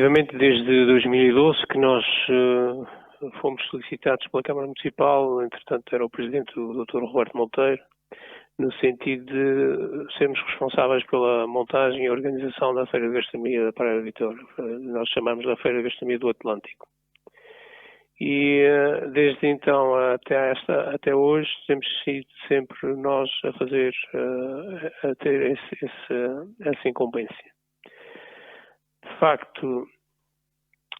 efetivamente, desde 2012 que nós fomos solicitados pela Câmara Municipal, entretanto era o Presidente, o Dr. Roberto Monteiro, no sentido de sermos responsáveis pela montagem e organização da Feira de Gastronomia da Praia da Vitória. Nós chamamos da Feira de Gastronomia do Atlântico. E desde então até hoje temos sido sempre nós a fazer, a ter essa incumbência. De facto,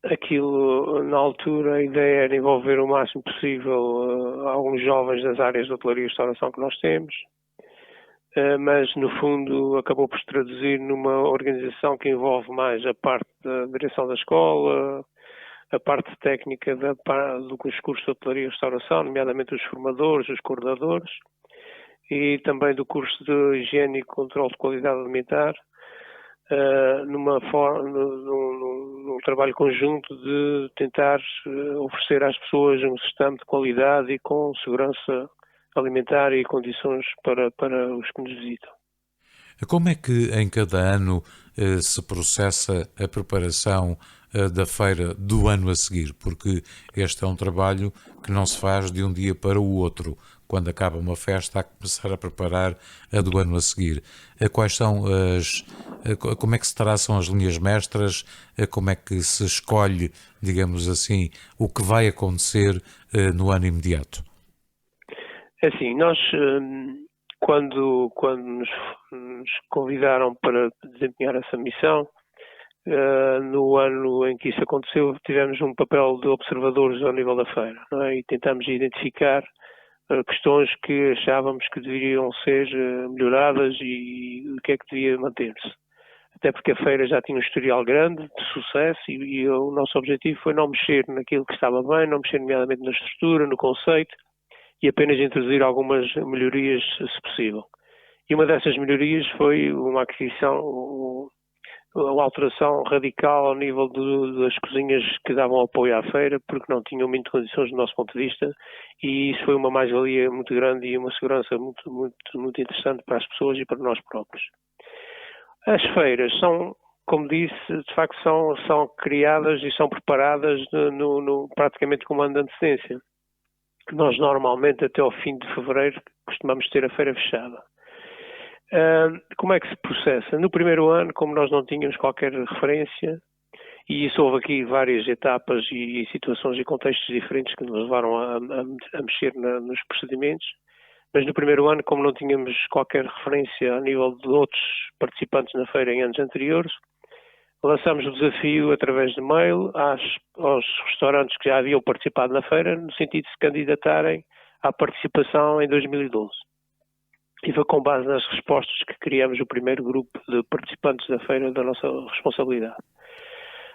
aquilo, na altura, a ideia era envolver o máximo possível alguns jovens das áreas de hotelaria e restauração que nós temos, mas no fundo acabou por se traduzir numa organização que envolve mais a parte da direção da escola, a parte técnica dos cursos de hotelaria e restauração, nomeadamente os formadores, os coordenadores, e também do curso de higiene e controle de qualidade alimentar, num trabalho conjunto de tentar oferecer às pessoas um sistema de qualidade e com segurança alimentar e condições para os que nos visitam. Como é que em cada ano se processa a preparação da feira do ano a seguir? Porque este é um trabalho que não se faz de um dia para o outro. Quando acaba uma festa, há que começar a preparar a do ano a seguir. Quais são como é que se traçam as linhas mestras? Como é que se escolhe, digamos assim, o que vai acontecer no ano imediato? Assim, nós, quando nos convidaram para desempenhar essa missão, no ano em que isso aconteceu, tivemos um papel de observadores ao nível da feira, não é? E tentámos identificar questões que achávamos que deveriam ser melhoradas e o que é que devia manter-se. Até porque a feira já tinha um historial grande de sucesso e o nosso objetivo foi não mexer naquilo que estava bem, não mexer nomeadamente na estrutura, no conceito, e apenas introduzir algumas melhorias, se possível. E uma dessas melhorias foi uma aquisição, uma alteração radical ao nível das cozinhas que davam apoio à feira, porque não tinham muito condições do nosso ponto de vista, e isso foi uma mais-valia muito grande e uma segurança muito interessante para as pessoas e para nós próprios. As feiras são, como disse, de facto são criadas e são preparadas praticamente com um ano de antecedência. Nós normalmente até ao fim de fevereiro costumamos ter a feira fechada. Como é que se processa? No primeiro ano, como nós não tínhamos qualquer referência, e isso houve aqui várias etapas e situações e contextos diferentes que nos levaram a mexer nos procedimentos, mas no primeiro ano, como não tínhamos qualquer referência a nível de outros participantes na feira em anos anteriores, lançámos o desafio através de mail aos restaurantes que já haviam participado na feira, no sentido de se candidatarem à participação em 2012. E foi com base nas respostas que criamos o primeiro grupo de participantes da feira da nossa responsabilidade.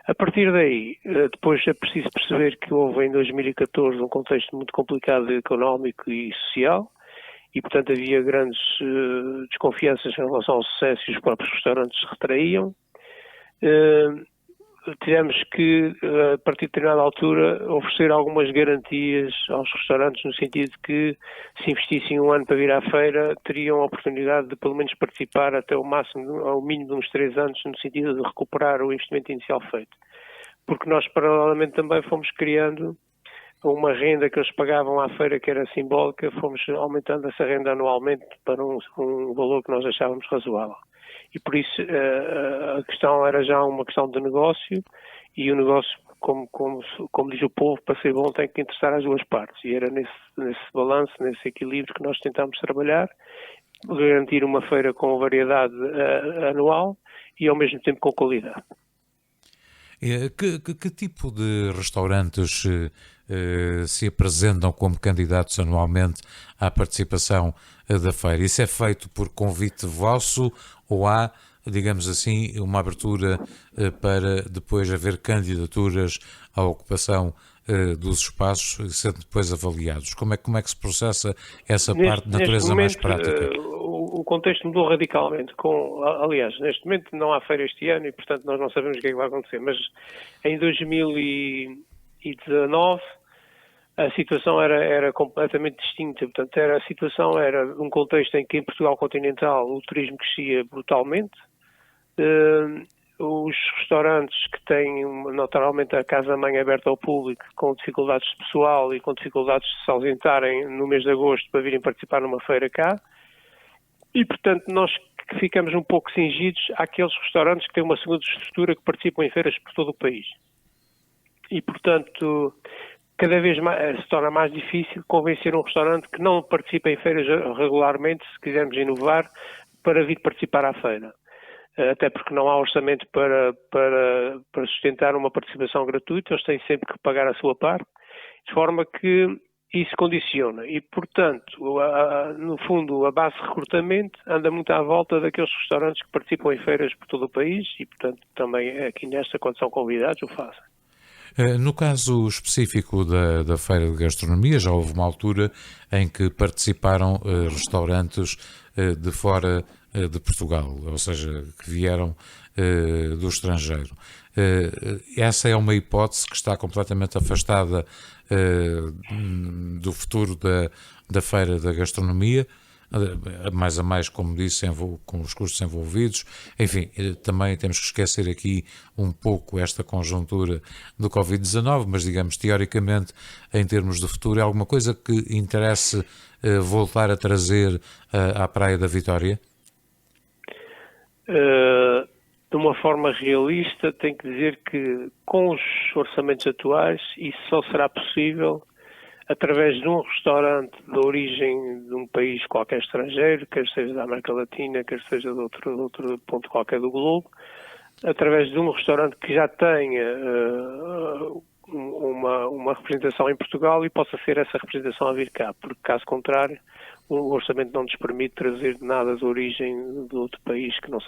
A partir daí, depois é preciso perceber que houve em 2014 um contexto muito complicado económico e social, e portanto havia grandes desconfianças em relação ao sucesso e os próprios restaurantes se retraíam. Tivemos que, a partir de determinada altura, oferecer algumas garantias aos restaurantes, no sentido de que, se investissem um ano para vir à feira, teriam a oportunidade de, pelo menos, participar até ao mínimo de uns 3 anos, no sentido de recuperar o investimento inicial feito. Porque nós, paralelamente, também fomos criando uma renda que eles pagavam à feira, que era simbólica, fomos aumentando essa renda anualmente para um valor que nós achávamos razoável. E por isso a questão era já uma questão de negócio, e o negócio, como diz o povo, para ser bom tem que interessar as duas partes. E era nesse balanço, nesse equilíbrio que nós tentámos trabalhar, garantir uma feira com variedade anual e ao mesmo tempo com qualidade. Que tipo de restaurantes se apresentam como candidatos anualmente à participação da feira? Isso é feito por convite vosso ou há, digamos assim, uma abertura para depois haver candidaturas à ocupação dos espaços, sendo depois avaliados? Como é que se processa essa parte de natureza mais prática? O contexto mudou radicalmente. Aliás, neste momento não há feira este ano e, portanto, nós não sabemos o que é que vai acontecer. Mas em 2019 a situação era completamente distinta. Portanto, a situação era um contexto em que em Portugal continental o turismo crescia brutalmente. os restaurantes que têm naturalmente a casa-mãe aberta ao público com dificuldades de pessoal e com dificuldades de se ausentarem no mês de agosto para virem participar numa feira cá. E, portanto, nós ficamos um pouco cingidos àqueles restaurantes que têm uma segunda estrutura que participam em feiras por todo o país. E, portanto, cada vez mais, se torna mais difícil convencer um restaurante que não participa em feiras regularmente, se quisermos inovar, para vir participar à feira. Até porque não há orçamento para sustentar uma participação gratuita, eles têm sempre que pagar a sua parte, de forma que isso condiciona. E, portanto, no fundo, a base de recrutamento anda muito à volta daqueles restaurantes que participam em feiras por todo o país e, portanto, também aqui nesta, quando são convidados, o fazem. No caso específico da Feira de Gastronomia, já houve uma altura em que participaram restaurantes de fora de Portugal, ou seja, que vieram do estrangeiro. Essa é uma hipótese que está completamente afastada do futuro da Feira da Gastronomia, mais a mais, como disse, com os custos envolvidos. Enfim, também temos que esquecer aqui um pouco esta conjuntura do Covid-19, mas digamos, teoricamente, em termos de futuro, é alguma coisa que interesse voltar a trazer à Praia da Vitória? De uma forma realista, tenho que dizer que com os orçamentos atuais isso só será possível através de um restaurante de origem de um país qualquer estrangeiro, quer seja da América Latina, quer seja de outro ponto qualquer do globo, através de um restaurante que já tenha uma representação em Portugal e possa ser essa representação a vir cá, porque caso contrário o orçamento não nos permite trazer nada de origem de outro país que não